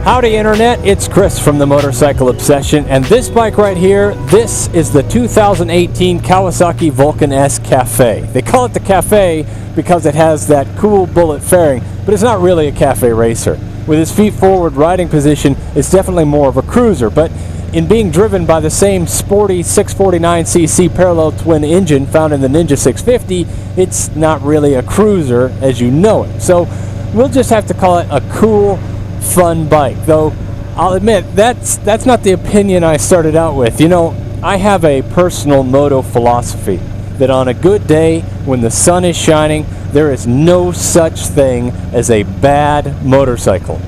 Howdy Internet, it's Chris from the Motorcycle Obsession, and this bike right here, this is the 2018 Kawasaki Vulcan S Cafe. They call it the Cafe because it has that cool bullet fairing, but it's not really a cafe racer. With its feet forward riding position, it's definitely more of a cruiser, but in being driven by the same sporty 649cc parallel twin engine found in the Ninja 650, it's not really a cruiser as you know it. So we'll just have to call it a cool, fun bike, though I'll admit that's not the opinion I started out with. You know, I have a personal moto philosophy that on a good day when the sun is shining, there is no such thing as a bad motorcycle.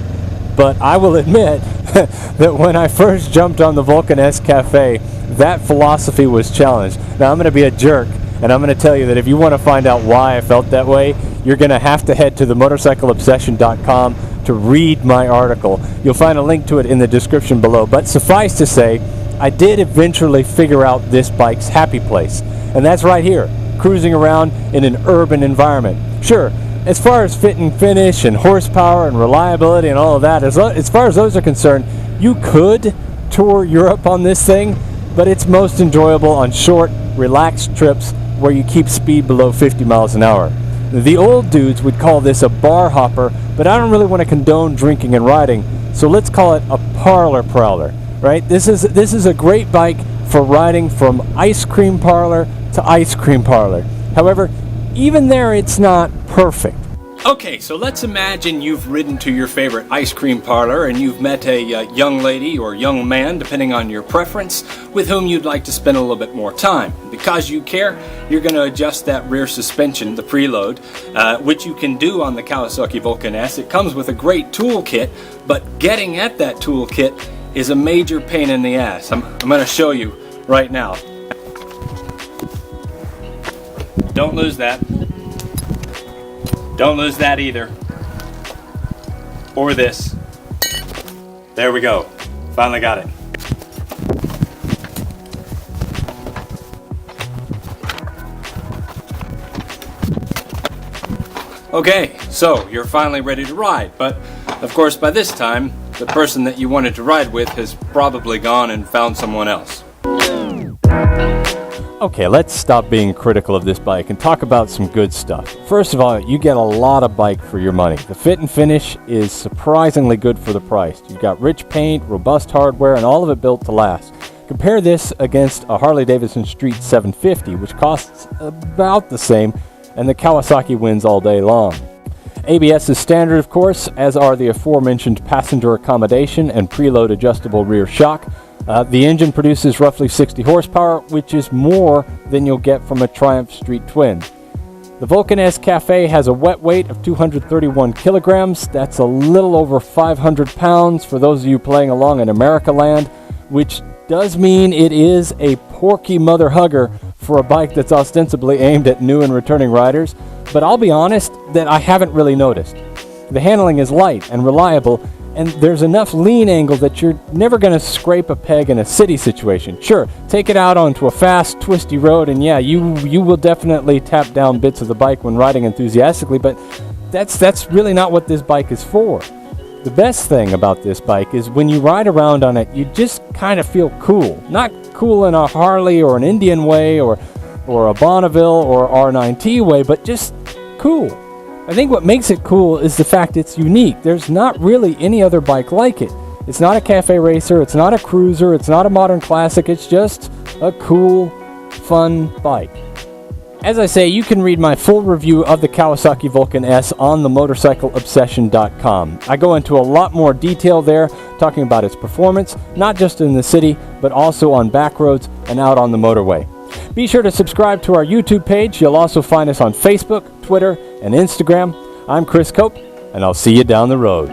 But I will admit that when I first jumped on the Vulcan S Cafe, that philosophy was challenged. Now I'm going to be a jerk, and I'm going to tell you that if you want to find out why I felt that way, you're going to have to head to themotorcycleobsession.com to read my article. You'll find a link to it in the description below. But suffice to say, I did eventually figure out this bike's happy place. And that's right here, cruising around in an urban environment. Sure, as far as fit and finish and horsepower and reliability and all of that, as far as those are concerned, you could tour Europe on this thing, but it's most enjoyable on short, relaxed trips where you keep speed below 50 miles an hour. The old dudes would call this a bar hopper, but I don't really want to condone drinking and riding, so let's call it a parlor prowler, right? This is a great bike for riding from ice cream parlor to ice cream parlor. However, even there it's not perfect. Okay, so let's imagine you've ridden to your favorite ice cream parlor and you've met a young lady or young man, depending on your preference, with whom you'd like to spend a little bit more time. Because you care, you're going to adjust that rear suspension, the preload, which you can do on the Kawasaki Vulcan S. It comes with a great toolkit, but getting at that toolkit is a major pain in the ass. I'm going to show you right now. Don't lose that. Don't lose that either. Or this. There we go. Finally got it. Okay, so you're finally ready to ride, but of course by this time, the person that you wanted to ride with has probably gone and found someone else. Okay, let's stop being critical of this bike and talk about some good stuff. First of all, you get a lot of bike for your money. The fit and finish is surprisingly good for the price. You've got rich paint, robust hardware, and all of it built to last. Compare this against a Harley-Davidson Street 750, which costs about the same, and the Kawasaki wins all day long. ABS is standard, of course, as are the aforementioned passenger accommodation and preload adjustable rear shock. The engine produces roughly 60 horsepower, which is more than you'll get from a Triumph Street Twin. The Vulcan S Cafe has a wet weight of 231 kilograms. That's a little over 500 pounds for those of you playing along in America land, which does mean it is a porky mother hugger for a bike that's ostensibly aimed at new and returning riders. But I'll be honest that I haven't really noticed. The handling is light and reliable, and there's enough lean angle that you're never going to scrape a peg in a city situation. Sure, take it out onto a fast, twisty road, and yeah, you will definitely tap down bits of the bike when riding enthusiastically, but that's really not what this bike is for. The best thing about this bike is when you ride around on it, you just kind of feel cool. Not cool in a Harley or an Indian way or a Bonneville or R9T way, but just cool. I think what makes it cool is the fact it's unique. There's not really any other bike like it. It's not a cafe racer, it's not a cruiser, it's not a modern classic, it's just a cool, fun bike. As I say, you can read my full review of the Kawasaki Vulcan S on themotorcycleobsession.com. I go into a lot more detail there, talking about its performance, not just in the city, but also on back roads and out on the motorway. Be sure to subscribe to our YouTube page. You'll also find us on Facebook, Twitter, and Instagram. I'm Chris Cope, and I'll see you down the road.